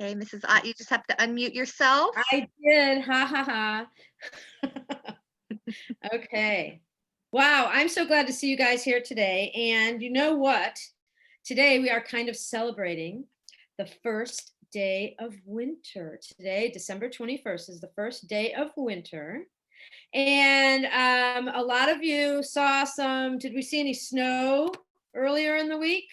Okay, Mrs. Ott, you just have to unmute yourself. I did. Ha ha ha. Okay. Wow, I'm so glad to see you guys here today. And you know what? Today we are kind of celebrating the first day of winter. Today, December 21st, is the first day of winter. And a lot of you saw did we see any snow earlier in the week?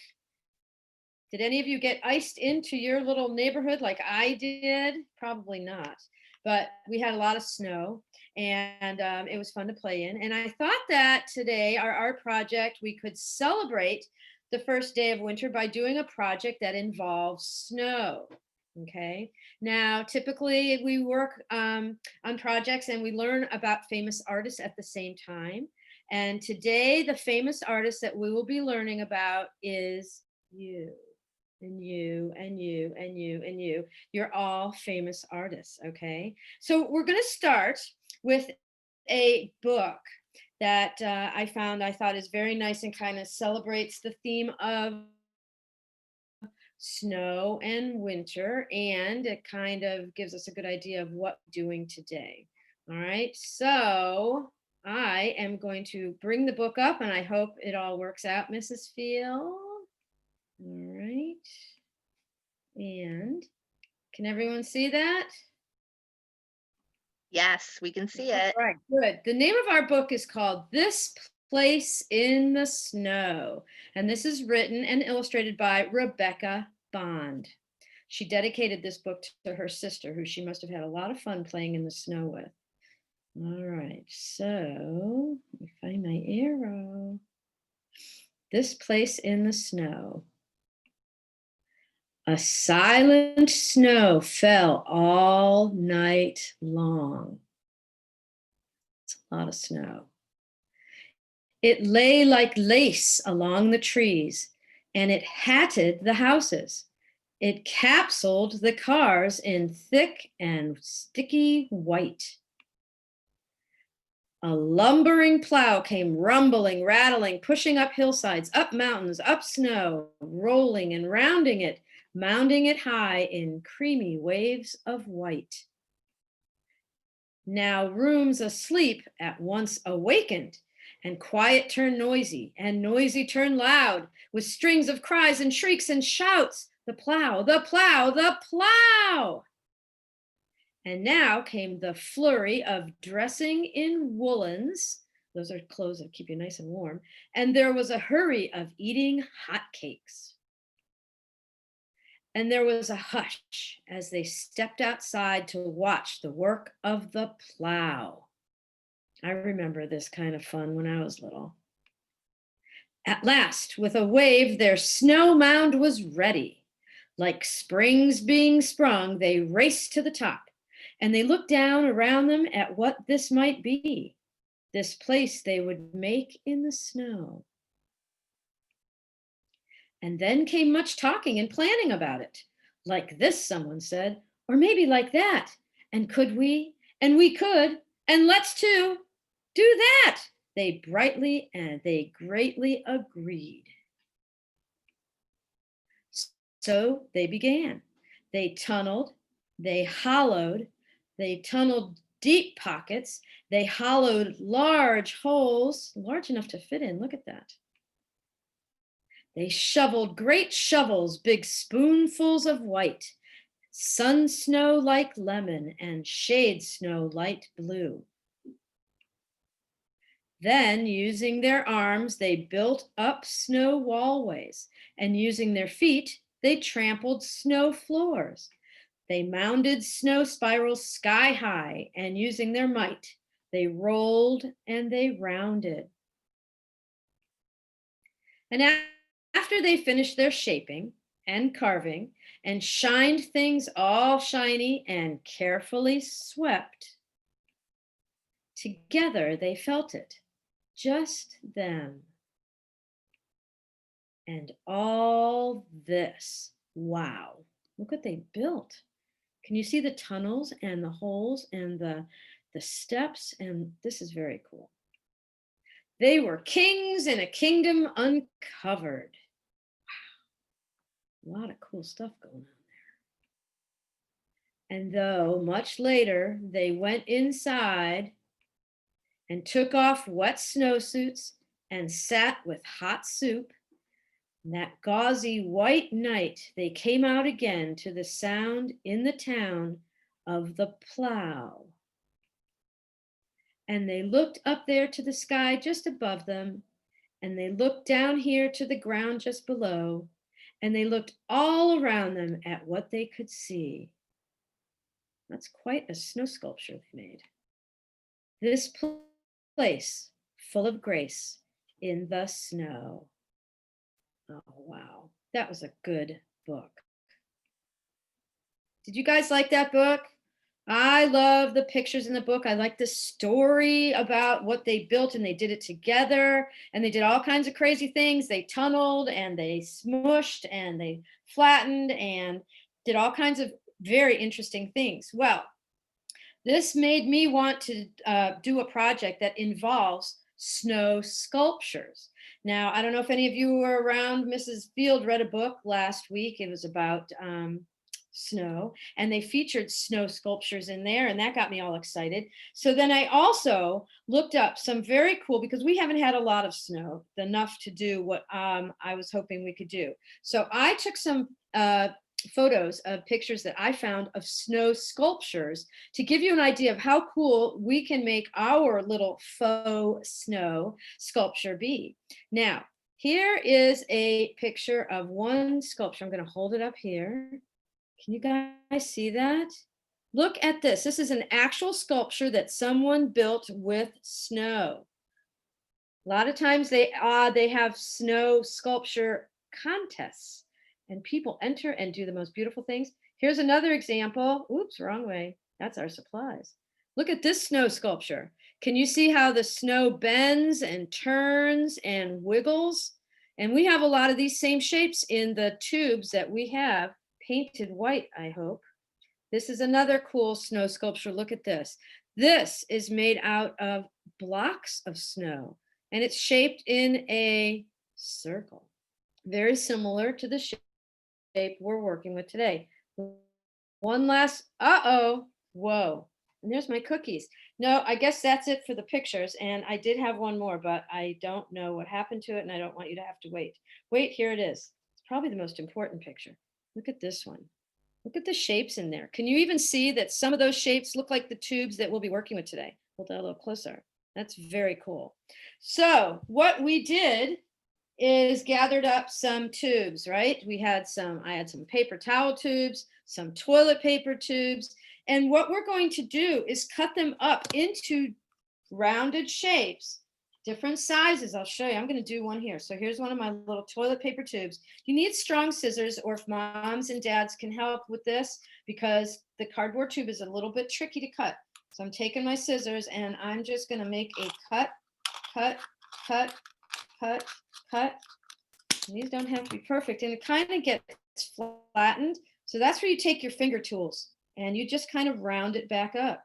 Did any of you get iced into your little neighborhood like I did? Probably not. But we had a lot of snow and it was fun to play in. And I thought that today, our art project, we could celebrate the first day of winter by doing a project that involves snow. Okay. Now, typically we work on projects and we learn about famous artists at the same time. And today, the famous artist that we will be learning about is you and you and you and you and you. You're all famous artists, okay? So we're going to start with a book that I found I thought is very nice and kind of celebrates the theme of snow and winter, and it kind of gives us a good idea of what we're doing today. All right, so I am going to bring the book up and I hope it all works out, Mrs. Field. All right. And can everyone see that? Yes, we can see All it. right, good. The name of our book is called This Place in the Snow, and this is written and illustrated by Rebecca Bond. She dedicated this book to her sister, who she must have had a lot of fun playing in the snow with. All right, so let me find my arrow. This Place in the Snow. A silent snow fell all night long. It's a lot of snow. It lay like lace along the trees, and it hatted the houses. It capsuled the cars in thick and sticky white. A lumbering plow came rumbling, rattling, pushing up hillsides, up mountains, up snow, rolling and rounding it, mounding it high in creamy waves of white. Now rooms asleep at once awakened, and quiet turned noisy, and noisy turned loud, with strings of cries and shrieks and shouts. The plow, the plow, the plow! And now came the flurry of dressing in woolens. Those are clothes that keep you nice and warm. And there was a hurry of eating hot cakes. And there was a hush as they stepped outside to watch the work of the plow. I remember this kind of fun when I was little. At last, with a wave, their snow mound was ready. Like springs being sprung, they raced to the top, and they looked down around them at what this might be, this place they would make in the snow. And then came much talking and planning about it. Like this, someone said, or maybe like that. And could we? And we could. And let's too. Do that. They brightly and they greatly agreed. So they began. They tunneled, they hollowed, they tunneled deep pockets, they hollowed large holes, large enough to fit in. Look at that. They shoveled great shovels, big spoonfuls of white, sun snow like lemon and shade snow light blue. Then, using their arms, they built up snow wallways, and using their feet, they trampled snow floors. They mounded snow spirals sky high, and using their might, they rolled and they rounded. And after they finished their shaping and carving and shined things all shiny and carefully swept, together they felt it, just them. And all this, wow, look what they built. Can you see the tunnels and the holes and the steps? And this is very cool. They were kings in a kingdom uncovered. Wow, a lot of cool stuff going on there. And though much later they went inside and took off wet snowsuits and sat with hot soup, that gauzy white night they came out again to the sound in the town of the plow. And they looked up there to the sky just above them, and they looked down here to the ground just below, and they looked all around them at what they could see. That's quite a snow sculpture they made. This place full of grace in the snow. Oh, wow. That was a good book. Did you guys like that book? I love the pictures in the book. I like the story about what they built, and they did it together, and they did all kinds of crazy things. They tunneled and they smushed and they flattened and did all kinds of very interesting things. Well, this made me want to do a project that involves snow sculptures. Now, I don't know if any of you were around. Mrs. Field read a book last week. It was about snow, and they featured snow sculptures in there, and that got me all excited. So then I also looked up some very cool, because we haven't had a lot of snow, enough to do what I was hoping we could do. So I took some photos of pictures that I found of snow sculptures to give you an idea of how cool we can make our little faux snow sculpture be. Now, here is a picture of one sculpture. I'm going to hold it up here. Can you guys see that? Look at this. This is an actual sculpture that someone built with snow. A lot of times they have snow sculpture contests, and people enter and do the most beautiful things. Here's another example. Oops, wrong way. That's our supplies. Look at this snow sculpture. Can you see how the snow bends and turns and wiggles? And we have a lot of these same shapes in the tubes that we have painted white, I hope. This is another cool snow sculpture. Look at this. This is made out of blocks of snow, and it's shaped in a circle, very similar to the shape we're working with today. One last, whoa. And there's my cookies. No, I guess that's it for the pictures. And I did have one more, but I don't know what happened to it, and I don't want you to have to wait. Wait, here it is. It's probably the most important picture. Look at this one. Look at the shapes in there. Can you even see that some of those shapes look like the tubes that we'll be working with today? Hold that a little closer. That's very cool. So what we did is gathered up some tubes, right? I had some paper towel tubes, some toilet paper tubes. And what we're going to do is cut them up into rounded shapes, different sizes. I'll show you. I'm going to do one here. So here's one of my little toilet paper tubes. You need strong scissors, or if moms and dads can help with this, because the cardboard tube is a little bit tricky to cut. So I'm taking my scissors and I'm just going to make a cut, cut, cut, cut, cut. And these don't have to be perfect, and it kind of gets flattened. So that's where you take your finger tools and you just kind of round it back up.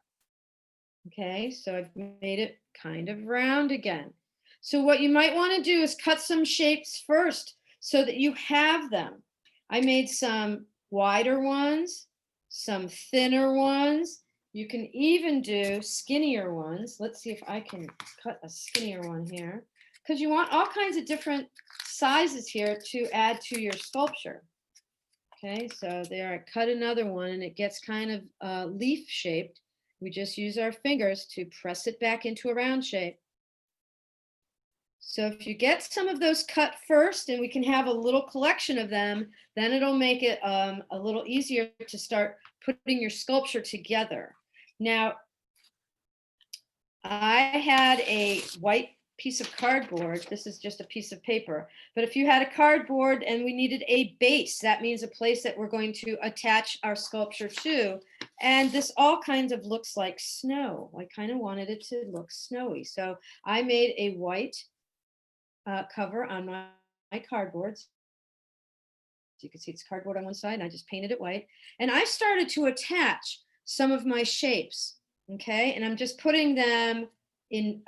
Okay, so I've made it kind of round again. So what you might want to do is cut some shapes first so that you have them. I made some wider ones, some thinner ones. You can even do skinnier ones. Let's see if I can cut a skinnier one here, because you want all kinds of different sizes here to add to your sculpture. Okay, so there, I cut another one, and it gets kind of leaf shaped. We just use our fingers to press it back into a round shape. So if you get some of those cut first, and we can have a little collection of them, then it'll make it a little easier to start putting your sculpture together. Now, I had a white piece of cardboard. This is just a piece of paper. But if you had a cardboard and we needed a base, that means a place that we're going to attach our sculpture to. And this all kinds of looks like snow. I kind of wanted it to look snowy. So I made a white cover on my cardboard. So you can see it's cardboard on one side, and I just painted it white. And I started to attach some of my shapes, okay? And I'm just putting them in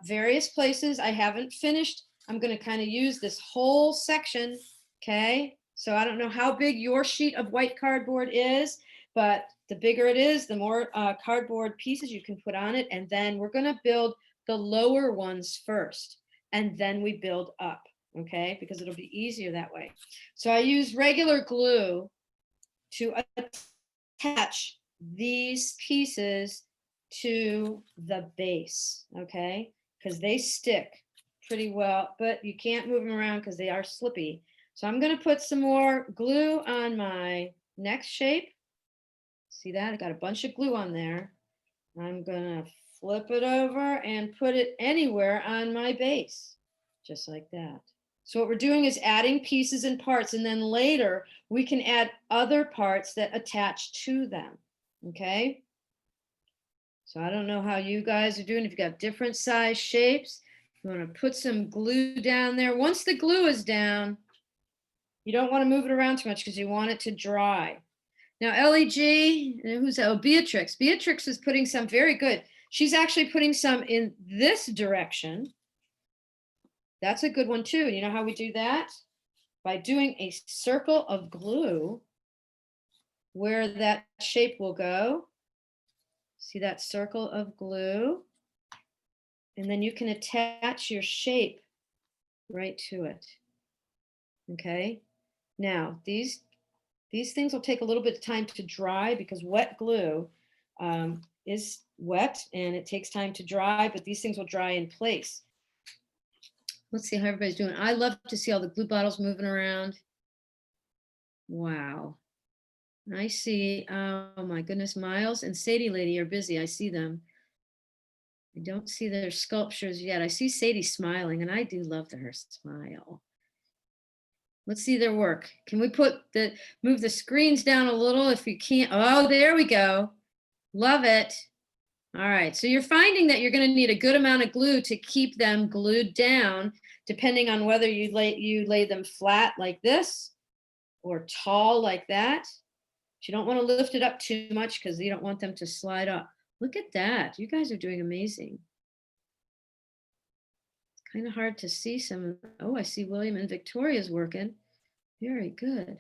various places. I haven't finished. I'm going to kind of use this whole section, okay? So I don't know how big your sheet of white cardboard is, but the bigger it is, the more cardboard pieces you can put on it. And then we're gonna build the lower ones first, and then we build up, okay? Because it'll be easier that way. So I use regular glue to attach these pieces to the base, okay? Because they stick pretty well, but you can't move them around because they are slippy. So I'm gonna put some more glue on my next shape. See that? I got a bunch of glue on there. I'm gonna flip it over and put it anywhere on my base, just like that. So what we're doing is adding pieces and parts, and then later we can add other parts that attach to them, okay? So I don't know how you guys are doing, if you got different size shapes. You wanna put some glue down there. Once the glue is down, you don't wanna move it around too much because you want it to dry. Now, LEG, who's that? Oh, Beatrix. Beatrix is putting some very good. She's actually putting some in this direction. That's a good one too. You know how we do that? By doing a circle of glue where that shape will go. See that circle of glue? And then you can attach your shape right to it. Okay. Now, these things will take a little bit of time to dry because wet glue is wet and it takes time to dry, but these things will dry in place. Let's see how everybody's doing. I love to see all the glue bottles moving around. Wow. I see, oh my goodness, Miles and Sadie Lady are busy. I see them. I don't see their sculptures yet. I see Sadie smiling and I do love her smile. Let's see their work. Can we move the screens down a little if you can't? Oh, there we go. Love it. All right, so you're finding that you're gonna need a good amount of glue to keep them glued down, depending on whether you lay them flat like this or tall like that. But you don't wanna lift it up too much because you don't want them to slide up. Look at that, you guys are doing amazing. Kind of hard to see some. Oh, I see William and Victoria's working. Very good.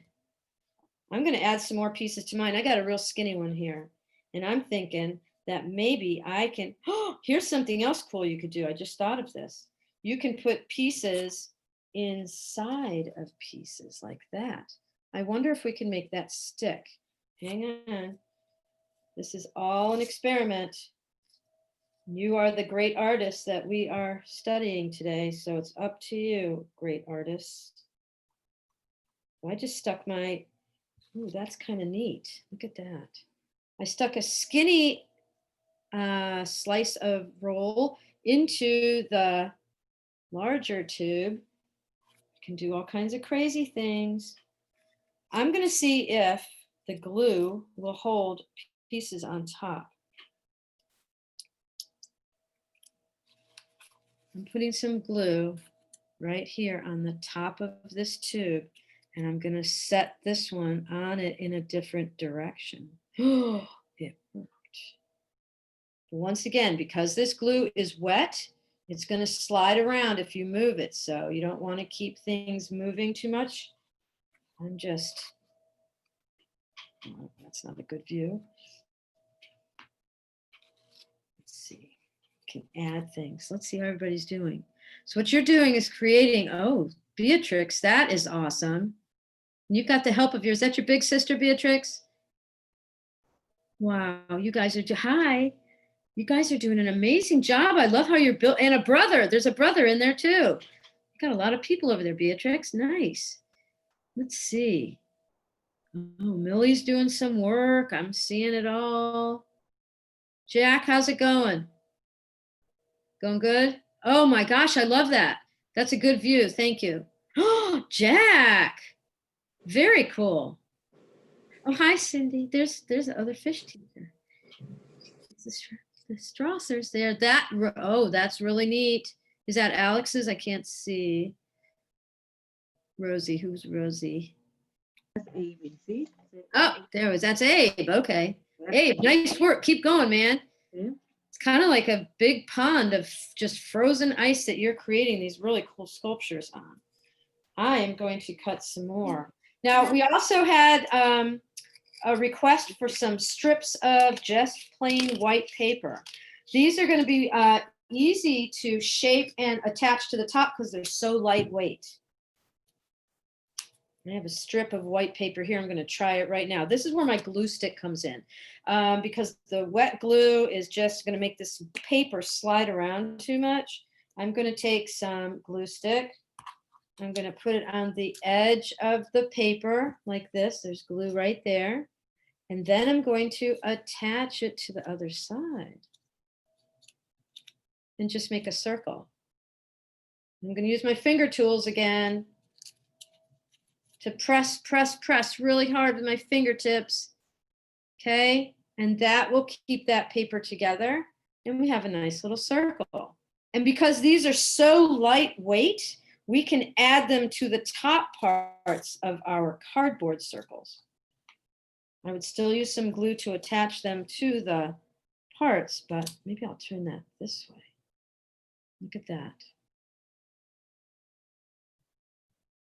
I'm going to add some more pieces to mine. I got a real skinny one here. And I'm thinking that maybe I can, oh, here's something else cool you could do. I just thought of this. You can put pieces inside of pieces like that. I wonder if we can make that stick. Hang on. This is all an experiment. You are the great artists that we are studying today, so it's up to you, great artists. I just stuck my, ooh, that's kind of neat. Look at that. I stuck a skinny slice of roll into the larger tube. You can do all kinds of crazy things. I'm going to see if the glue will hold pieces on top. I'm putting some glue right here on the top of this tube, and I'm going to set this one on it in a different direction. Oh, it worked. But once again, because this glue is wet, it's going to slide around if you move it. So you don't want to keep things moving too much. I'm just, oh, that's not a good view. Let's see. Can add things. Let's see how everybody's doing. So what you're doing is creating, oh, Beatrix, that is awesome. And you've got the help of yours. Is that your big sister, Beatrix? Wow, you guys are, hi. You guys are doing an amazing job. I love how you're built, and a brother. There's a brother in there too. You got a lot of people over there, Beatrix. Nice. Let's see. Oh, Millie's doing some work. I'm seeing it all. Jack, how's it going? Going good? Oh my gosh, I love that. That's a good view. Thank you. Oh, Jack. Very cool. Oh, hi, Cindy. There's the other fish teacher. The Strassers there. That, oh, that's really neat. Is that Alex's? I can't see. Rosie, who's Rosie? That's Abe, you see? Oh, there was, that's Abe. Okay. Abe, nice work. Keep going, man. Yeah. It's kind of like a big pond of just frozen ice that you're creating these really cool sculptures on. I am going to cut some more. Now, we also had a request for some strips of just plain white paper. These are going to be easy to shape and attach to the top because they're so lightweight. I have a strip of white paper here. I'm going to try it right now. This is where my glue stick comes in because the wet glue is just going to make this paper slide around too much. I'm going to take some glue stick. I'm going to put it on the edge of the paper like this. There's glue right there. And then I'm going to attach it to the other side and just make a circle. I'm going to use my finger tools again to press really hard with my fingertips. Okay, and that will keep that paper together. And we have a nice little circle. And because these are so lightweight, we can add them to the top parts of our cardboard circles. I would still use some glue to attach them to the parts, but maybe I'll turn that this way. Look at that.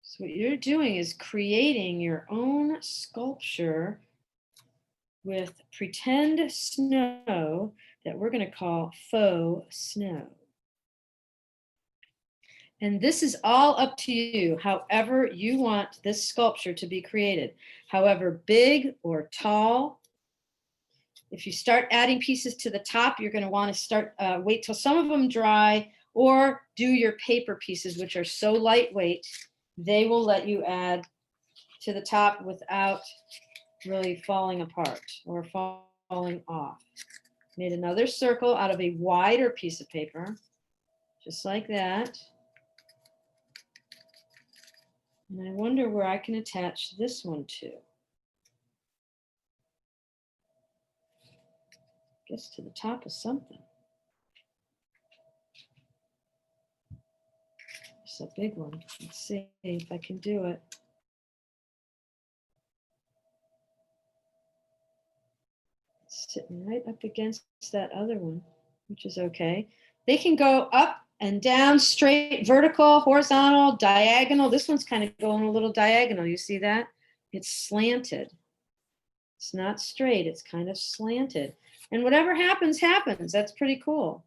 So what you're doing is creating your own sculpture with pretend snow that we're going to call faux snow. And this is all up to you, however you want this sculpture to be created, however big or tall. If you start adding pieces to the top, you're going to want to start, wait till some of them dry, or do your paper pieces, which are so lightweight, they will let you add to the top without really falling apart or falling off. Made another circle out of a wider piece of paper, just like that. And I wonder where I can attach this one to. Guess to the top of something. It's a big one. Let's see if I can do it. It's sitting right up against that other one, which is okay. They can go up and down, straight, vertical, horizontal, diagonal. This one's kind of going a little diagonal. You see that? It's slanted. It's not straight. It's kind of slanted. And whatever happens, happens. That's pretty cool.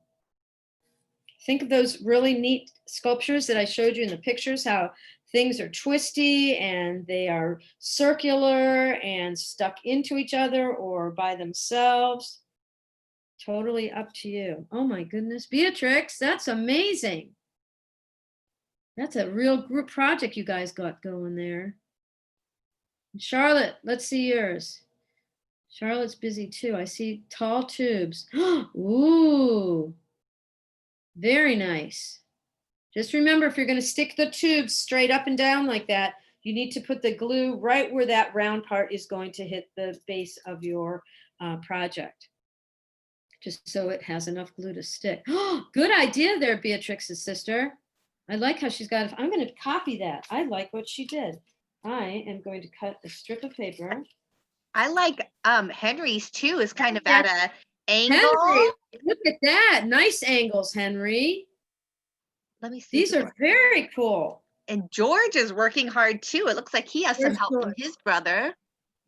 Think of those really neat sculptures that I showed you in the pictures, how things are twisty and they are circular and stuck into each other or by themselves. Totally up to you. Oh my goodness, Beatrix, that's amazing. That's a real group project you guys got going there. Charlotte, let's see yours. Charlotte's busy too. I see tall tubes. Ooh, very nice. Just remember, if you're going to stick the tubes straight up and down like that, you need to put the glue right where that round part is going to hit the base of your project, just so it has enough glue to stick. Good idea there, Beatrix's sister. I like how she's got it. I'm going to copy that. I like what she did. I am going to cut a strip of paper. I like Henry's too, is kind of at a angle. Henry, look at that. Nice angles, Henry. Let me see. These are very cool. And George is working hard too. It looks like he has some Where's help from George? his brother.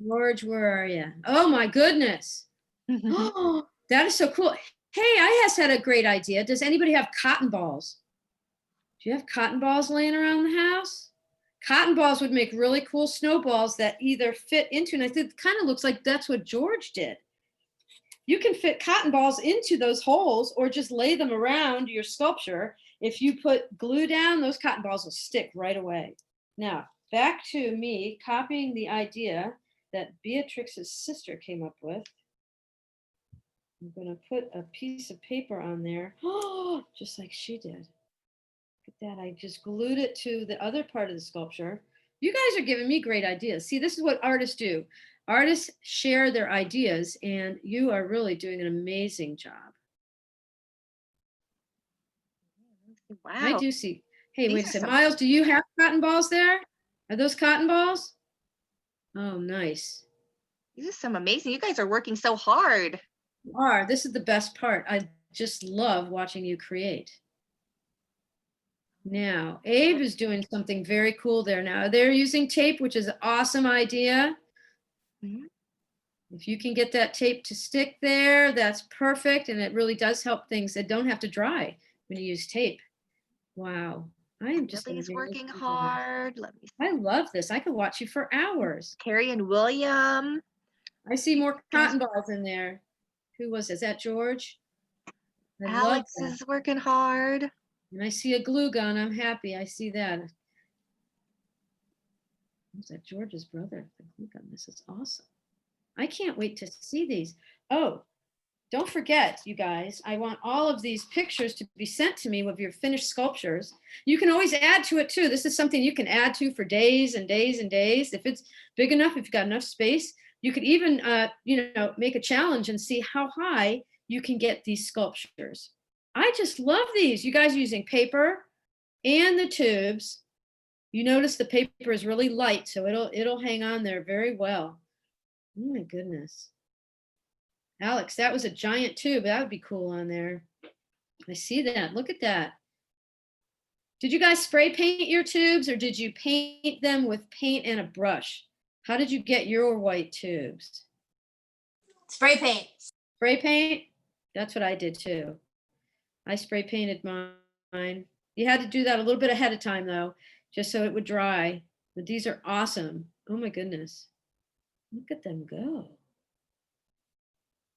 George, where are you? Oh my goodness. Oh, that is so cool. Hey, I just had a great idea. Does anybody have cotton balls? Do you have cotton balls laying around the house? Cotton balls would make really cool snowballs that either fit into, and I think it kind of looks like that's what George did. You can fit cotton balls into those holes or just lay them around your sculpture. If you put glue down, those cotton balls will stick right away. Now, back to me copying the idea that Beatrix's sister came up with. I'm going to put a piece of paper on there, just like she did. Look at that. I just glued it to the other part of the sculpture. You guys are giving me great ideas. See, this is what artists do. Artists share their ideas, and you are really doing an amazing job. Wow. I do see. Hey, These wait a are second. some- Miles, do you have cotton balls there? Are those cotton balls? Oh, nice. These are some amazing. You guys are working so hard. You are. This is the best part. I just love watching you create. Now, Abe is doing something very cool there. Now, they're using tape, which is an awesome idea. Mhm. If you can get that tape to stick there, that's perfect. And it really does help things that don't have to dry when you use tape. Wow. I am just Lily's amazed working with you. hard. Let me see. I love this. I could watch you for hours. Carrie and William. I see more Guys- cotton balls in there. Who was it? Is that George? I love Alex that. is working hard. And I see a glue gun. I'm happy. I see that. Is that George's brother? The glue gun. This is awesome. I can't wait to see these. Oh, don't forget, you guys, I want all of these pictures to be sent to me with your finished sculptures. You can always add to it too. This is something you can add to for days and days and days. If it's big enough, if you've got enough space, you could even, make a challenge and see how high you can get these sculptures. I just love these. You guys are using paper and the tubes. You notice the paper is really light, so it'll hang on there very well. Oh my goodness. Alex, that was a giant tube. That would be cool on there. I see that. Look at that. Did you guys spray paint your tubes or did you paint them with paint and a brush? How did you get your white tubes? Spray paint. Spray paint? That's what I did too. I spray painted mine. You had to do that a little bit ahead of time though, just so it would dry. But these are awesome. Oh my goodness. Look at them go.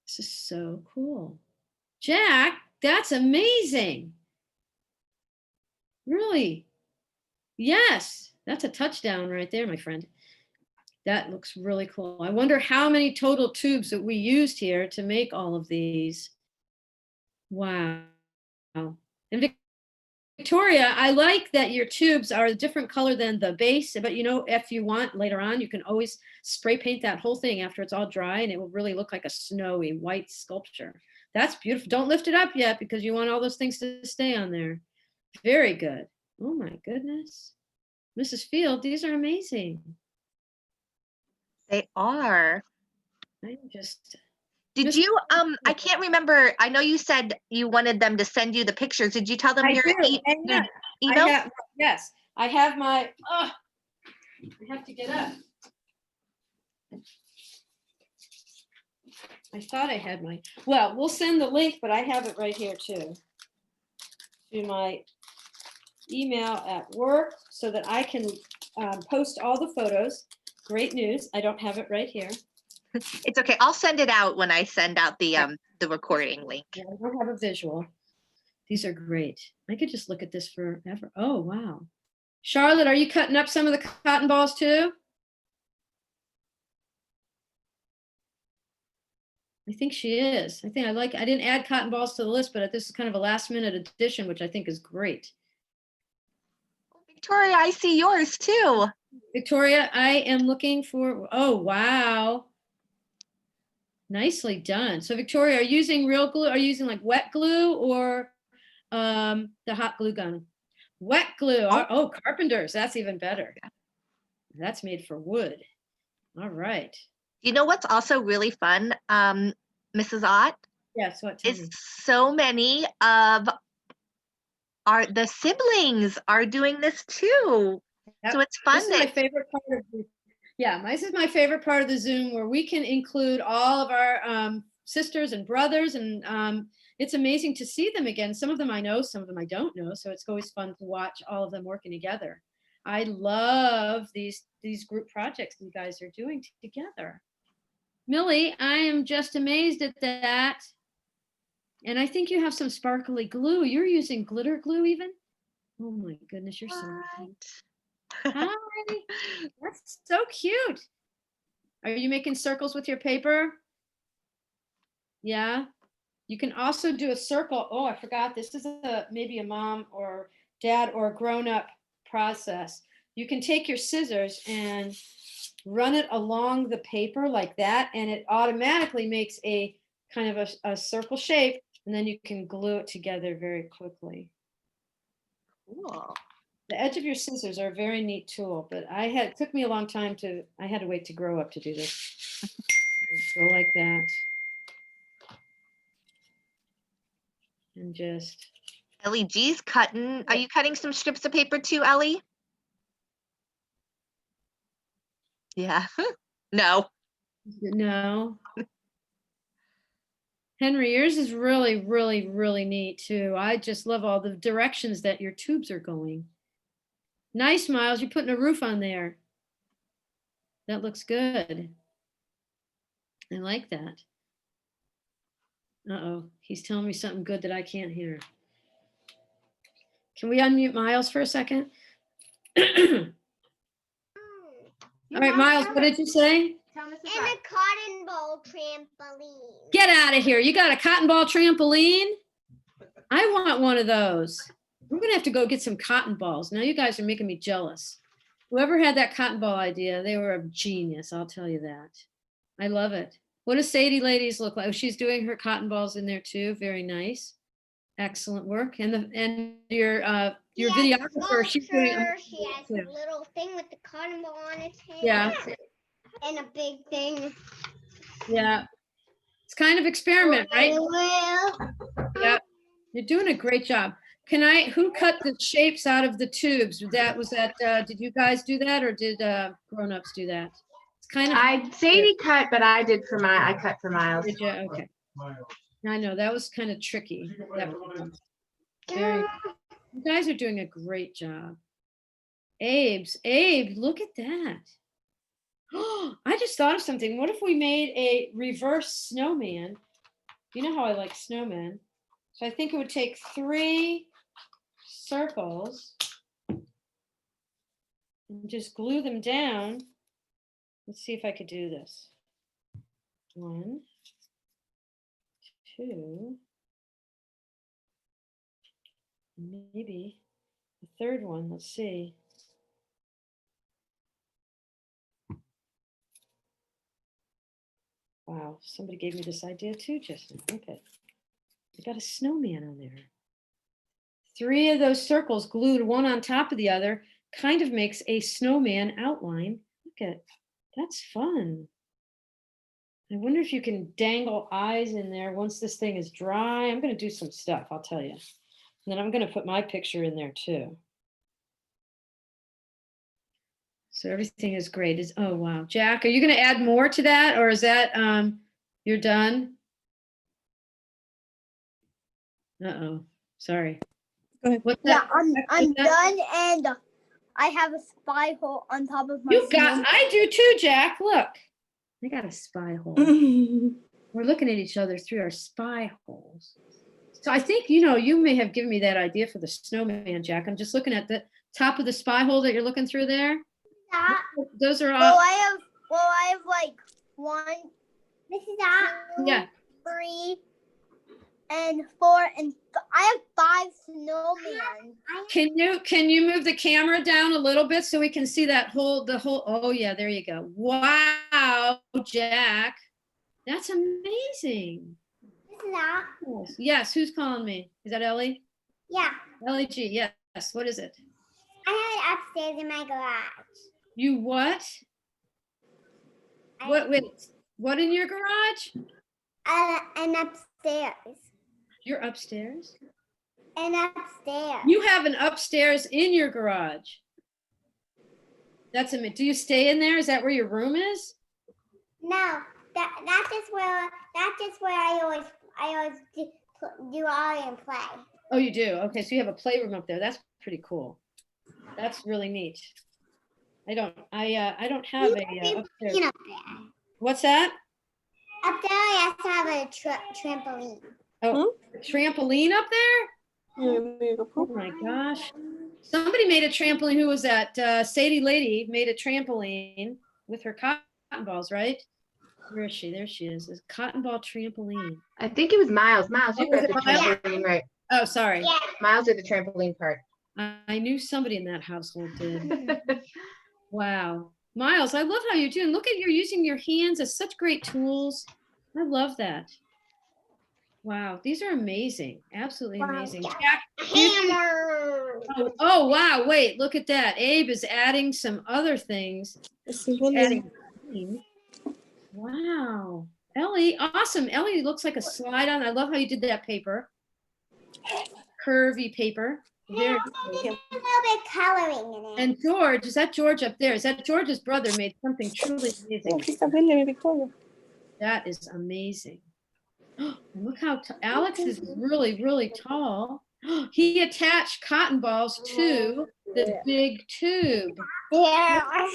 This is so cool. Jack, that's amazing. Really? Yes, that's a touchdown right there, my friend. That looks really cool. I wonder how many total tubes that we used here to make all of these. Wow. And Victoria, I like that your tubes are a different color than the base, but if you want later on, you can always spray paint that whole thing after it's all dry and it will really look like a snowy white sculpture. That's beautiful. Don't lift it up yet because you want all those things to stay on there. Very good. Oh my goodness. Mrs. Field, these are amazing. They are. I'm just, Did Miss- you, I can't remember. I know you said you wanted them to send you the pictures. Did you tell them I your do. your I email? have, yes, I have my, I have to get up. I thought I had my, well, we'll send the link, but I have it right here too. To my email at work so that I can post all the photos. Great news. I don't have it right here. It's okay. I'll send it out when I send out the recording link. Yeah, I don't have a visual. These are great. I could just look at this forever. Oh, wow. Charlotte, are you cutting up some of the cotton balls too? I think she is. I didn't add cotton balls to the list, but this is kind of a last minute addition, which I think is great. Victoria, I see yours too. Victoria, I am looking for, oh, wow. Nicely done. So Victoria, are you using real glue? Are you using like wet glue or the hot glue gun? Wet glue. Oh, Carpenter's. That's even better. That's made for wood. All right. You know what's also really fun, Mrs. Ott? Yes, what? Tell Is me. so many of the siblings are doing this too. Yep. So it's fun This is my that favorite part of the, yeah, this is my favorite part of the Zoom where we can include all of our sisters and brothers, and it's amazing to see them again. Some of them I know, some of them I don't know. So it's always fun to watch all of them working together. I love these group projects you guys are doing together. Millie, I am just amazed at that. And I think you have some sparkly glue. You're using glitter glue even? Oh my goodness, you're so cute. Hi, that's so cute. Are you making circles with your paper? Yeah. You can also do a circle. Oh, I forgot. This is maybe a mom or dad or a grown-up process. You can take your scissors and run it along the paper like that, and it automatically makes a kind of a circle shape, and then you can glue it together very quickly. cool. The edge of your scissors are a very neat tool, but it took me a long time I had to wait to grow up to do this. Go like that. And just. Ellie G's cutting. Are you cutting some strips of paper too, Ellie? Yeah. No. No. Henry, yours is really, really, really neat too. I just love all the directions that your tubes are going. Nice, Miles. You're putting a roof on there. That looks good. I like that. Uh-oh, he's telling me something good that I can't hear. Can we unmute Miles for a second? All right, Miles, what did you say? And a cotton ball trampoline. Get out of here. You got a cotton ball trampoline? I want one of those. We're going to have to go get some cotton balls. Now you guys are making me jealous. Whoever had that cotton ball idea, they were a genius. I'll tell you that. I love it. What does Sadie ladies look like? Oh, she's doing her cotton balls in there too. Very nice. Excellent work. And your videographer, she's doing She has a little thing with the cotton ball on its head. Yeah. And a big thing. Yeah. It's kind of experiment, right? Well, Yeah. You're doing a great job. Who cut the shapes out of the tubes? Did you guys do that or did grown-ups do that? It's kind of. Sadie cut, but I cut for Miles. Did you? Okay. I know that was kind of tricky. You guys are doing a great job. Abe, look at that. I just thought of something. What if we made a reverse snowman? You know how I like snowmen. So I think it would take 3 circles and just glue them down. Let's see if I could do this. 1, 2, maybe the third one. Let's see. Wow, somebody gave me this idea too just now. Okay. I got a snowman on there. 3 of those circles glued one on top of the other kind of makes a snowman outline. Look at, that's fun. I wonder if you can dangle eyes in there once this thing is dry. I'm going to do some stuff, I'll tell you. And then I'm going to put my picture in there too. So everything is great. Oh, wow. Jack, are you going to add more to that or is that, you're done? Uh-oh, sorry. Go ahead. What's Yeah, that? I'm What's that? done, and I have a spy hole on top of my. I do too, Jack. Look, I got a spy hole. We're looking at each other through our spy holes. So I think, you may have given me that idea for the snowman, Jack. I'm just looking at the top of the spy hole that you're looking through there. that. Those are all. Well, I have like 1, This is that. 2, Yeah. 3, and 4, and I have 5 snowmen. Can you move the camera down a little bit so we can see the whole, oh yeah, there you go. Wow, Jack. That's amazing. This is that. Yes, who's calling me? Is that Ellie? Yeah. Ellie G, yes. What is it? I have it upstairs in my garage. You what? What in your garage? And upstairs. You're upstairs? And upstairs. You have an upstairs in your garage. That's amazing. Do you stay in there? Is that where your room is? No, that's just where I always do all and play. Oh, you do? Okay, so you have a playroom up there. That's pretty cool. That's really neat. I don't have a upstairs. Up there. What's that? Up there, I have to have a trampoline. Oh, a trampoline up there? Oh my gosh. Somebody made a trampoline. Who was that? Sadie lady made a trampoline with her cotton balls, right? Where is she? There she is. A cotton ball trampoline. I think it was Miles. Miles, you Oh, was got the it Miles? trampoline right. Oh, sorry. Yeah. Miles did the trampoline part. I knew somebody in that household did. Wow. Miles, I love how you're doing. Look at you're using your hands as such great tools. I love that. Wow, these are amazing. Absolutely Wow. amazing. Jack, Hammer. oh, wow, wait, look at that. Abe is adding some other things. This is one Adding green. Wow. Ellie, awesome. Ellie looks like a slide on. I love how you did that paper. Curvy paper. Very There's cool. a little bit coloring in it. And George, is that George up there? Is that George's brother made something truly amazing? Aquí está William y Victoria. That is amazing. And look how Alex is really, really tall. He attached cotton balls to the big tube. Yeah. I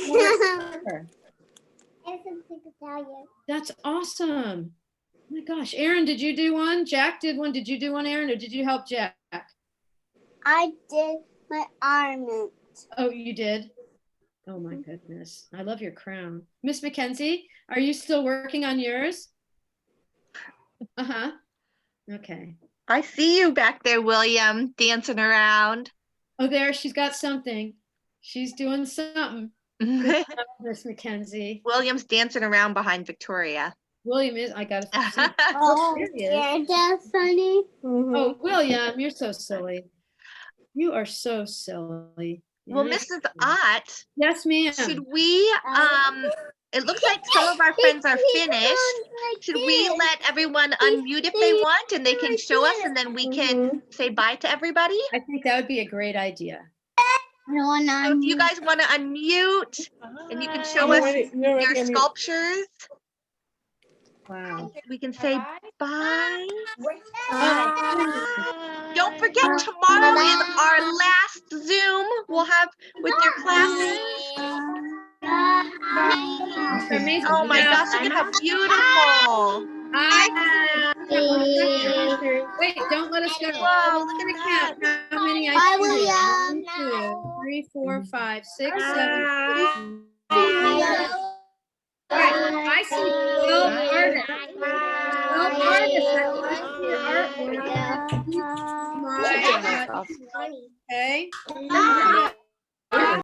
have something to tell you. That's awesome. Oh my gosh. Aaron, did you do one? Jack did one. Did you do one, Aaron, or did you help Jack? I did my ornament. Oh, you did? Oh my goodness. I love your crown. Miss Mackenzie, are you still working on yours? Uh-huh. Okay. I see you back there, William, dancing around. Oh, there, she's got something. She's doing something. Good job, Miss Mackenzie. William's dancing around behind Victoria. William is, I got to Oh, there he is. yeah, that's funny. Oh, William, you're so silly. You are so silly. Well, Yes. Mrs. Ott, Yes, ma'am. should we, it looks like some of our friends are finished. Should we let everyone unmute if they want and they can show us and then we can say bye to everybody? I think that would be a great idea. So if you guys want to unmute and you can show us your sculptures, Wow. we can say bye. Oh, Don't forget, tomorrow is our last Zoom we'll have with your classes. amazing. Oh my Now, gosh, look at how beautiful. Wait, don't let us go. Whoa, look Gonna at count that. how many I Bye, see. William. 1, 2, 3, 4, 5, 6, 7. All right, I see 12 artists. 12 artists that love your artwork. Okay.